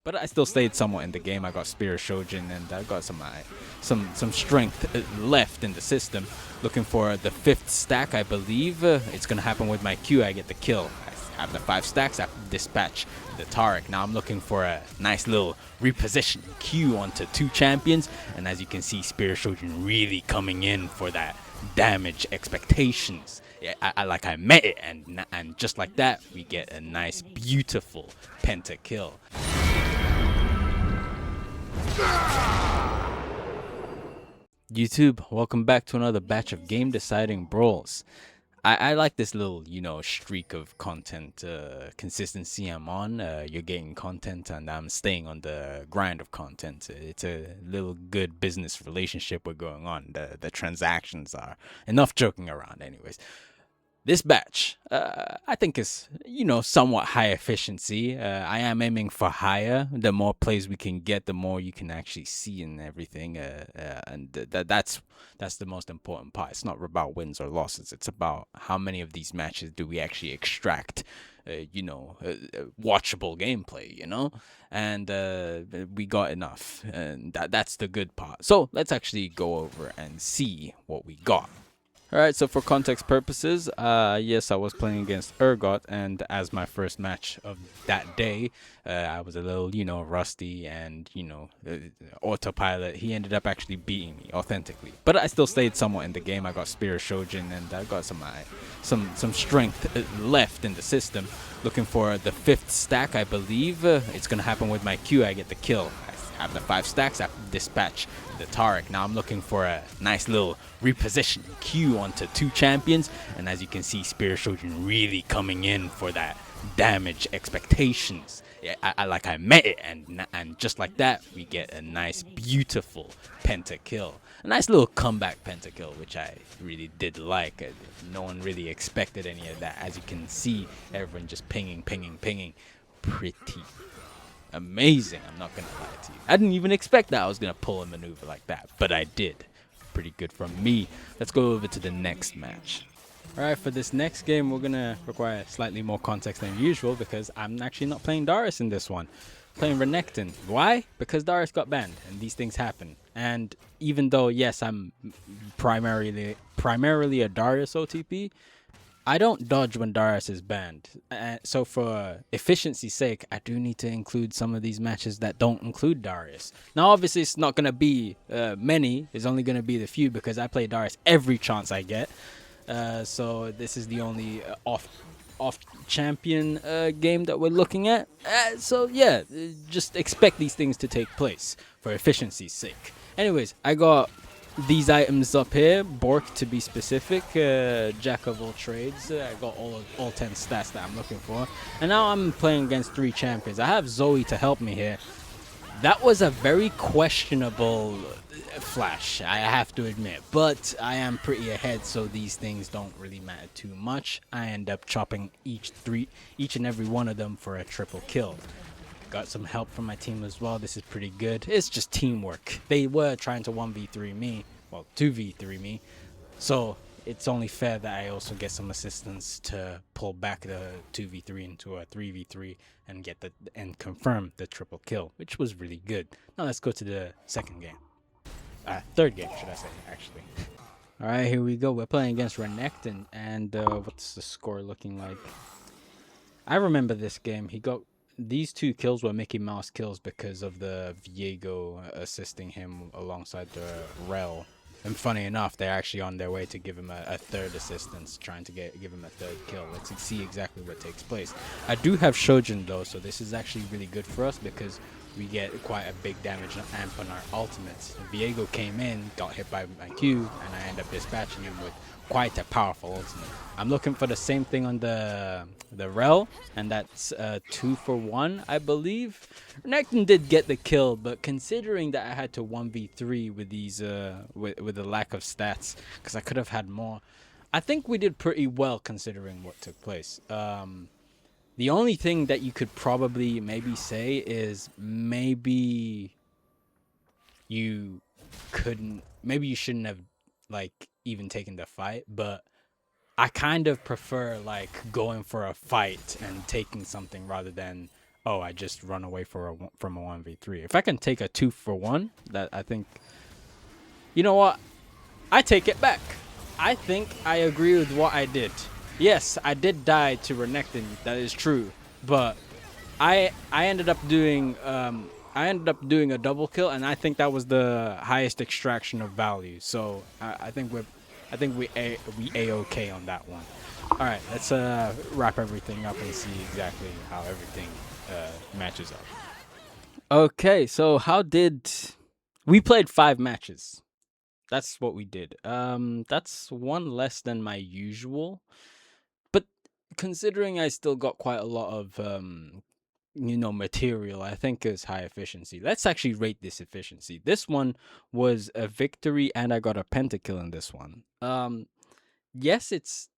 But I still stayed somewhat in the game. I got Spirit Shojin and I got some strength left in the system. Looking for the 5th stack, I believe. It's gonna happen with my Q. I get the kill. I have the 5 stacks. I dispatch the Taric. Now I'm looking for a nice little reposition Q onto 2 champions. And as you can see, Spirit Shojin really coming in for that damage expectations. Yeah, I met it, and just like that, we get a nice, beautiful pentakill. YouTube, welcome back to another batch of game deciding brawls. I like this little, streak of content consistency I'm on. You're getting content and I'm staying on the grind of content. It's a little good business relationship we're going on. The transactions are enough joking around anyways. This batch, I think is, somewhat high efficiency. I am aiming for higher. The more plays we can get, the more you can actually see and everything. And that's the most important part. It's not about wins or losses. It's about how many of these matches do we actually extract, watchable gameplay, And we got enough. And that's the good part. So let's actually go over and see what we got. Alright, so for context purposes, yes, I was playing against Urgot, and as my first match of that day, I was a little, rusty and, autopilot. He ended up actually beating me authentically. But I still stayed somewhat in the game. I got Spirit Shojin and I got some strength left in the system. Looking for the 5th stack, I believe. It's going to happen with my Q. I get the kill. I have the 5 stacks. I dispatch the Taric. Now I'm looking for a nice little reposition Q onto 2 champions, and as you can see, Spirit Shojin really coming in for that damage expectations. Yeah, I met it, and just like that, we get a nice, beautiful pentakill. A nice little comeback pentakill, which I really did like. No one really expected any of that. As you can see, everyone just pinging. Pretty amazing, I'm not gonna lie to you. I didn't even expect that I was gonna pull a maneuver like that, but I did. Pretty good from me. Let's go over to the next match. Alright, for this next game, we're gonna require slightly more context than usual because I'm actually not playing Darius in this one. Playing Renekton. Why? Because Darius got banned, and these things happen. And even though, yes, I'm primarily a Darius OTP, I don't dodge when Darius is banned. So for efficiency's sake, I do need to include some of these matches that don't include Darius. Now, obviously, it's not going to be many. It's only going to be the few because I play Darius every chance I get. So this is the only off champion game that we're looking at. So yeah, just expect these things to take place for efficiency's sake. Anyways, I got these items up here, Bork to be specific, jack of all trades. I got all 10 stats that I'm looking for, and now I'm playing against 3 champions. I have Zoe to help me here. That was a very questionable flash, I have to admit, but I am pretty ahead, so these things don't really matter too much. I end up chopping each and every one of them for a triple kill. Got some help from my team as well. This is pretty good. It's just teamwork. They were trying to 1v3 me, well, 2v3 me, so it's only fair that I also get some assistance to pull back the 2v3 into a 3v3 and confirm the triple kill, which was really good. Now let's go to the second game. Third game, should I say, actually. Alright, here we go. We're playing against Renekton, and what's the score looking like? I remember this game. These 2 kills were Mickey Mouse kills because of the Viego assisting him alongside the Rel. And funny enough, they're actually on their way to give him a 3rd assistance, trying to give him a 3rd kill. Let's see exactly what takes place. I do have Shojin though, so this is actually really good for us because we get quite a big damage amp on our ultimates. Viego came in, got hit by my Q, and I end up dispatching him with quite a powerful ultimate. I'm looking for the same thing on the Rel, and that's 2 for 1, I believe. Renekton did get the kill, but considering that I had to 1v3 with these with the lack of stats, because I could have had more, I think we did pretty well considering what took place. The only thing that you could probably maybe say is maybe you shouldn't have even taken the fight, but I kind of prefer going for a fight and taking something rather than oh, I just run away from a 1v3. If I can take a 2-for-1, that I think, you know what? I take it back. I think I agree with what I did. Yes, I did die to Renekton. That is true, but I ended up doing a double kill, and I think that was the highest extraction of value. So I think we a okay on that one. All right, let's wrap everything up and see exactly how everything matches up. Okay, so how did we played 5 matches? That's what we did. That's one less than my usual, but considering I still got quite a lot of material, I think is high efficiency. Let's actually rate this efficiency. This one was a victory, and I got a pentakill in this one. Yes, it's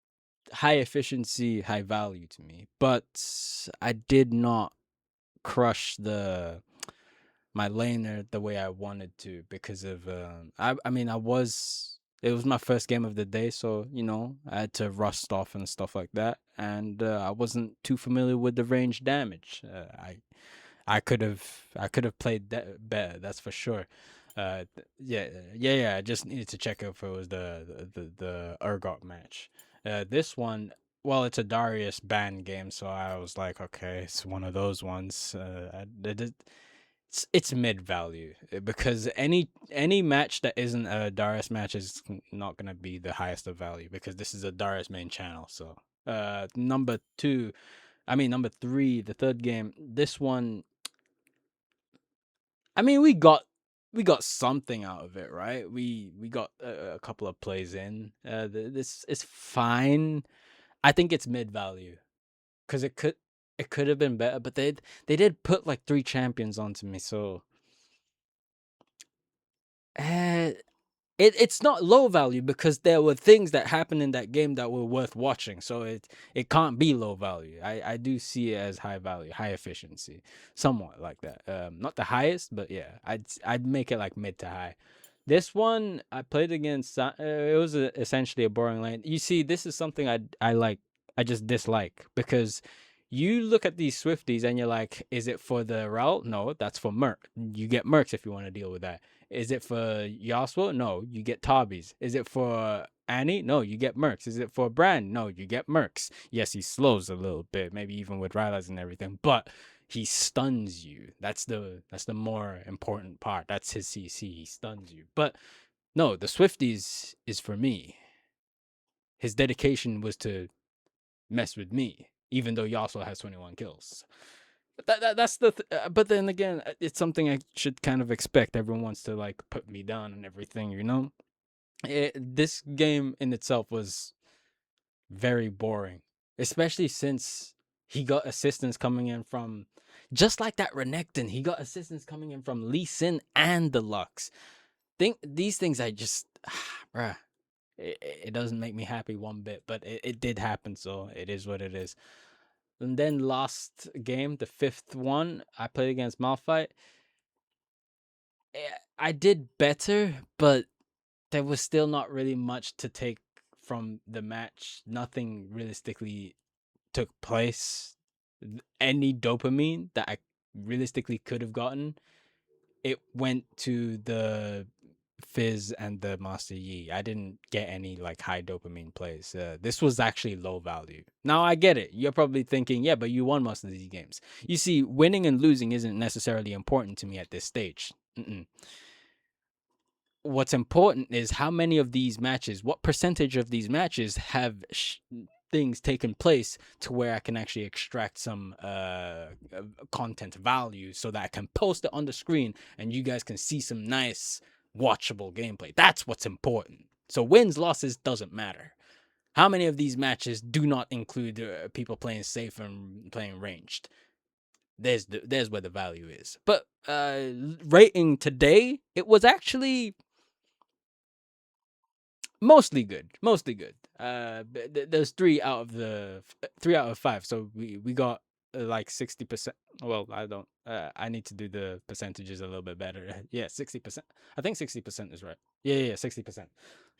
high efficiency, high value to me, but I did not crush the my laner the way I wanted to because of I mean I was it was my first game of the day, so I had to rust off and stuff like that, and I wasn't too familiar with the range damage. I could have played that better, that's for sure. Yeah. I just needed to check if it was the Urgot match. This one, well, it's a Darius ban game, so I was like, okay, it's one of those ones. It's mid value, because any match that isn't a Darius match is not gonna be the highest of value, because this is a Darius main channel. So number three, the third game, this one, I mean, we got something out of it, right? We got a couple of plays in. This is fine. I think it's mid value, because it could have been better, but they did put like 3 champions onto me, so uh, it's not low value, because there were things that happened in that game that were worth watching. So it can't be low value. I do see it as high value, high efficiency, somewhat like that. Not the highest, but yeah, I'd make it like mid to high. This one I played against. It was essentially a boring lane. You see, this is something I like. I just dislike, because you look at these Swifties and you're like, is it for the route? No, that's for Merc. You get Mercs if you want to deal with that. Is it for Yasuo? No, you get Tabis. Is it for Annie? No, you get Mercs. Is it for Brand? No, you get Mercs. Yes, he slows a little bit, maybe even with Rylas and everything, but he stuns you. That's the more important part. That's his CC. He stuns you. But no, the Swifties is for me. His dedication was to mess with me, even though Yasuo has 21 kills. That's but then again, it's something I should kind of expect. Everyone wants to like put me down and everything. This game in itself was very boring, especially since he got assistance coming in from, just like that Renekton, he got assistance coming in from Lee Sin and the Lux. These things, I just bruh, it doesn't make me happy one bit, but it did happen, so it is what it is. And then last game, the fifth one, I played against Malphite. I did better, but there was still not really much to take from the match. Nothing realistically took place. Any dopamine that I realistically could have gotten, it went to the Fizz and the Master Yi. I didn't get any like high dopamine plays. This was actually low value. Now I get it. You're probably thinking, yeah, but you won most of these games. You see, winning and losing isn't necessarily important to me at this stage. What's important is how many of these matches, what percentage of these matches have things taken place to where I can actually extract some content value, so that I can post it on the screen and you guys can see some nice watchable gameplay. That's what's important. So wins, losses doesn't matter. How many of these matches do not include people playing safe and playing ranged? There's where the value is. But rating today, it was actually mostly good, mostly good. There's 3 out of 5, so we got like 60%. Well, I don't. I need to do the percentages a little bit better. Yeah, 60%. I think 60% is right. Yeah, 60%.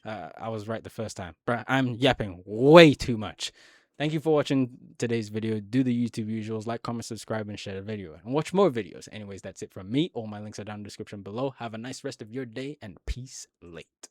I was right the first time, but I'm yapping way too much. Thank you for watching today's video. Do the YouTube usuals, like, comment, subscribe, and share the video. And watch more videos. Anyways, that's it from me. All my links are down in the description below. Have a nice rest of your day, and peace late.